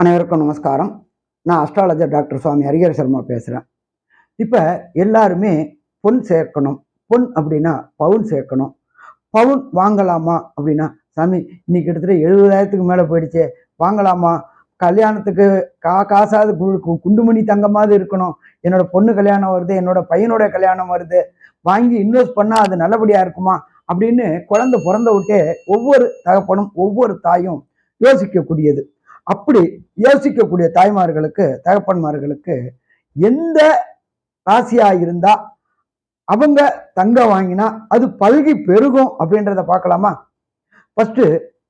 அனைவருக்கும் நமஸ்காரம். நான் அஸ்ட்ராலஜர் டாக்டர் சுவாமி ஹரிஹர சர்மா பேசுகிறேன். இப்போ எல்லாருமே பொன் சேர்க்கணும். பொன் அப்படின்னா பவுன் சேர்க்கணும். பவுன் வாங்கலாமா அப்படின்னா, சாமி இன்னைக்கு கிட்டத்தட்ட 70,000க்கு மேலே போயிடுச்சே, வாங்கலாமா? கல்யாணத்துக்கு காசாவது குண்டுமணி தங்கமாவது இருக்கணும். என்னோட பொண்ணு கல்யாணம் வருது, என்னோட பையனோட கல்யாணம் வருது, வாங்கி இன்வெஸ்ட் பண்ணால் அது நல்லபடியாக இருக்குமா அப்படின்னு குழந்தை பிறந்த விட்டே ஒவ்வொரு தகப்பனும் ஒவ்வொரு தாயும் யோசிக்கக்கூடியது. அப்படி யோசிக்கக்கூடிய தாய்மார்களுக்கு தகப்பன்மார்களுக்கு எந்த ராசியா இருந்தா அவங்க தங்கம் வாங்கினா அது பல்கி பெருகும் அப்படின்றத பார்க்கலாமா? ஃபர்ஸ்ட்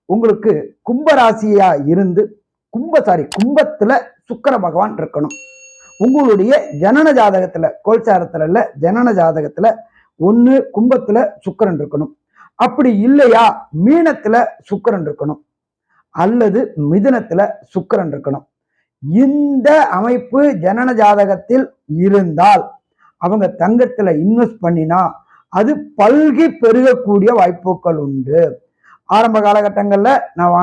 உங்களுக்கு கும்ப ராசியா இருந்து கும்பத்துல சுக்கிர பகவான் இருக்கணும். உங்களுடைய ஜனன ஜாதகத்துல, கோல்சாரத்துல இல்ல, ஜனன ஜாதகத்துல ஒண்ணு கும்பத்துல சுக்கிரன் இருக்கணும். அப்படி இல்லையா மீனத்துல சுக்கிரன் இருக்கணும், அல்லது மிதுனத்துல சுக்கிரன் இருக்கணும். இந்த அமைப்பு ஜனன ஜாதகத்தில் இருந்தால் அவங்க தங்கத்துல இன்வெஸ்ட் பண்ணினா அது பல்கி பெருகக்கூடிய வாய்ப்புகள் உண்டு. ஆரம்ப காலகட்டங்கள்ல நான்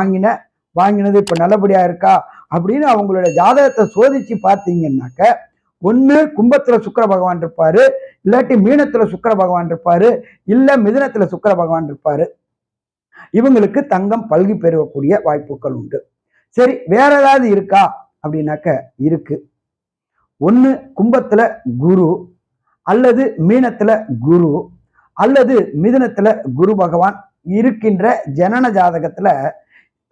வாங்கினது இப்ப நல்லபடியா இருக்கா அப்படின்னு அவங்களுடைய ஜாதகத்தை சோதிச்சு பார்த்தீங்கன்னாக்க, ஒண்ணு கும்பத்துல சுக்கிர பகவான் இருப்பாரு, இல்லாட்டி மீனத்துல சுக்கிர பகவான் இருப்பாரு, இல்ல மிதுனத்துல சுக்கிர பகவான் இருப்பாரு. இவங்களுக்கு தங்கம் பல்கி பெருகக்கூடிய வாய்ப்புகள் உண்டு. சரி, வேற ஏதாவது இருக்கா அப்படின்னாக்க இருக்கு. ஒண்ணு கும்பத்துல குரு, அல்லது மீனத்துல குரு, அல்லது மிதுனத்துல குரு பகவான் இருக்கின்ற ஜனன ஜாதகத்துல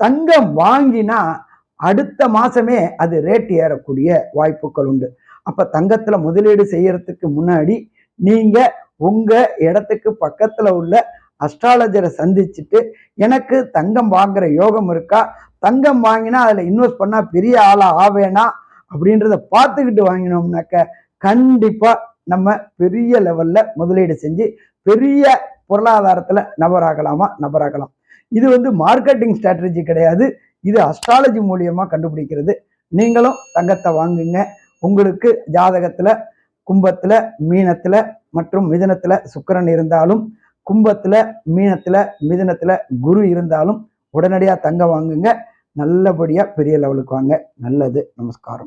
தங்கம் வாங்கினா அடுத்த மாசமே அது ரேட் ஏறக்கூடிய வாய்ப்புகள் உண்டு. அப்ப தங்கத்துல முதலீடு செய்யறதுக்கு முன்னாடி நீங்க உங்க இடத்துக்கு பக்கத்துல உள்ள அஸ்ட்ராலஜரை சந்திச்சுட்டு, எனக்கு தங்கம் வாங்குற யோகம் இருக்கா, தங்கம் வாங்கினா அதுல இன்வெஸ்ட் பண்ணா பெரிய ஆளா ஆவேனா அப்படின்றத பார்த்துக்கிட்டு வாங்கினோம்னாக்க கண்டிப்பா நம்ம பெரிய லெவல்ல முதலீடு செஞ்சு பெரிய பொருளாதாரத்துல நபராகலாம். இது மார்க்கெட்டிங் ஸ்ட்ராட்டஜி கிடையாது, இது அஸ்ட்ராலஜி மூலியமா கண்டுபிடிக்கிறது. நீங்களும் தங்கத்தை வாங்குங்க. உங்களுக்கு ஜாதகத்துல கும்பத்துல, மீனத்துல மற்றும் மிதுனத்துல சுக்கிரன் இருந்தாலும், கும்பத்துல, மீனத்துல, மிதுனத்துல குரு இருந்தாலும் உடனடியா தங்கம் வாங்குங்க. நல்லபடியா பெரிய லெவலுக்கு வாங்க. நல்லது. நமஸ்காரம்.